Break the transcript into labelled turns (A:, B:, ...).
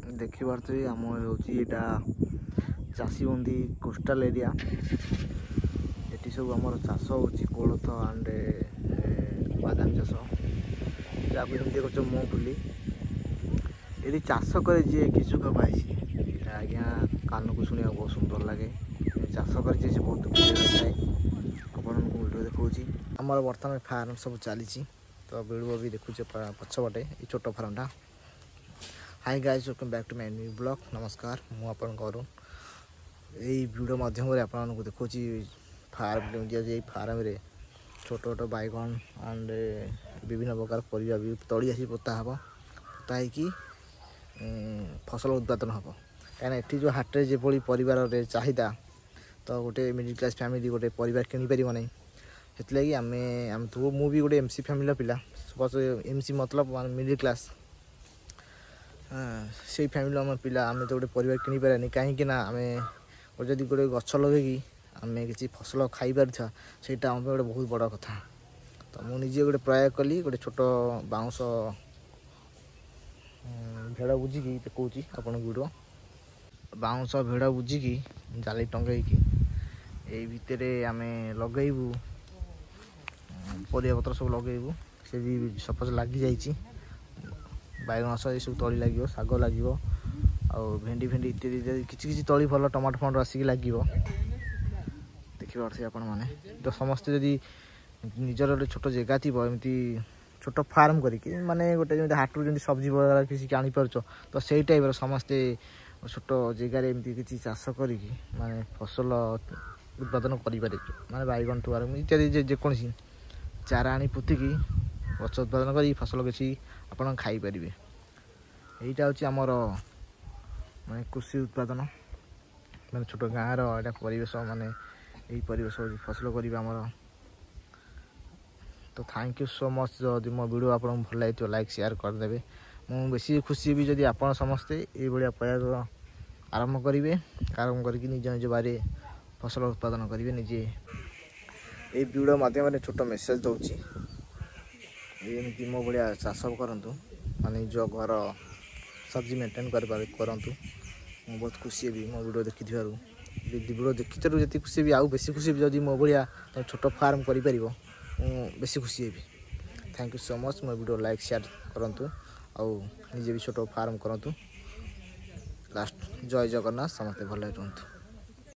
A: देखिपे आम होटा चाषीबंदी coastal area ये सब आम चाष हो कोलथ एंड बादाम चाष जहाँ देख मुँगफुली ये चाष करे जी किचुक पाई आज्ञा कान को शुणा बहुत सुंदर लगे चाष कर बहुत खुशी थाए आपन वीडियो देखा आम बर्तमान फार्म सब चली तो वीडियो भी देखुचे पछपटे ये छोट फार्मटा। Hi guys welcome back to my new blog. नमस्कार मु आपन करूँ यही वीडियो माध्यम आपको देखा फार्म फार्म रे छोट छोट बैगन एंड विभिन्न प्रकार परिया भी तली आसी पोता हम पोता है फसल उत्पादन हम कहीं जो हाटे जो परिवार चाहिदा तो गोटे मिडिल क्लास फैमिली गोटे परिवार किनी पारिबो नहीं से आम तो मु भी गोटे एमसी फैमिली पिला एमसी मतलब मिडिल क्लास से फैमिली आम पिला आम तो गोटे परिवार किनी पारे कहीं आम जदि गोटे गछ लगे आम किसी फसल खाई पार्था सेटा आम गोटे बहुत बड़ कथा। तो मुझे गोटे प्रयास कली गोटे छोट बाउंश भेड़ बुझिकी देखा आपन वीडियो बाउंश भेड़ बुझिकी जाली टंगेकी यही भितर आम लगेबू परिया पत्र सब लगेबू से भी सपोज लगी जाइए बैगन ये सब तली लगे शाग लगे आउ भेंडी भेंडी इत्यादि किसी तली भल टमाटो फमाटो आसिक लगे देखिए आपण मैंने तो समस्ते जदि निजर गोटे छोट जगह थी एमती छोट फार्म करके माने गोटे जमी हाटू जमी सब्जी वगैरह किसी आनीपार तो से टाइप समस्ते छोट जगार एमती किसी चाष करी माने फसल उत्पादन करें माने बैगन टू आरम्भ इत्यादि जेकोसी चारा आनी पोतिकी गछ उत्पादन कर फसल किसी आप खाईपर यहीटा हूँ आमर माने कृषि उत्पादन माने छोट गाँव रहा परिवेश माने यही परिवेश फसल कर तो थैंक यू सो मच जदि मो वीडियो आप भल लगे लाइक शेयर करदे मु बेसी खुशी भी जदि आप समस्ते ये प्रयास आरंभ करेंगे आरंभ करके निज निज बारे फसल उत्पादन करेंगे निजे ये वीडियो माध्यम छोट मेसेज दूसरी एमती मो भाया चाष करूँ माने जो घर सब्जी मेंटेन करूँ मु बहुत खुशी भी मो वीडियो देखी वीडियो देखी जी खुशी भी आउ बेसी खुशी भी जब मो भाया छोट फार्म कर बेसी खुशी भी। थैंक यू सो मच मो वीडियो लाइक शेयर करूँ आउ निजे भी छोट फार्म करूँ। लास्ट जय जगन्नाथ समस्ते भल रुहतु।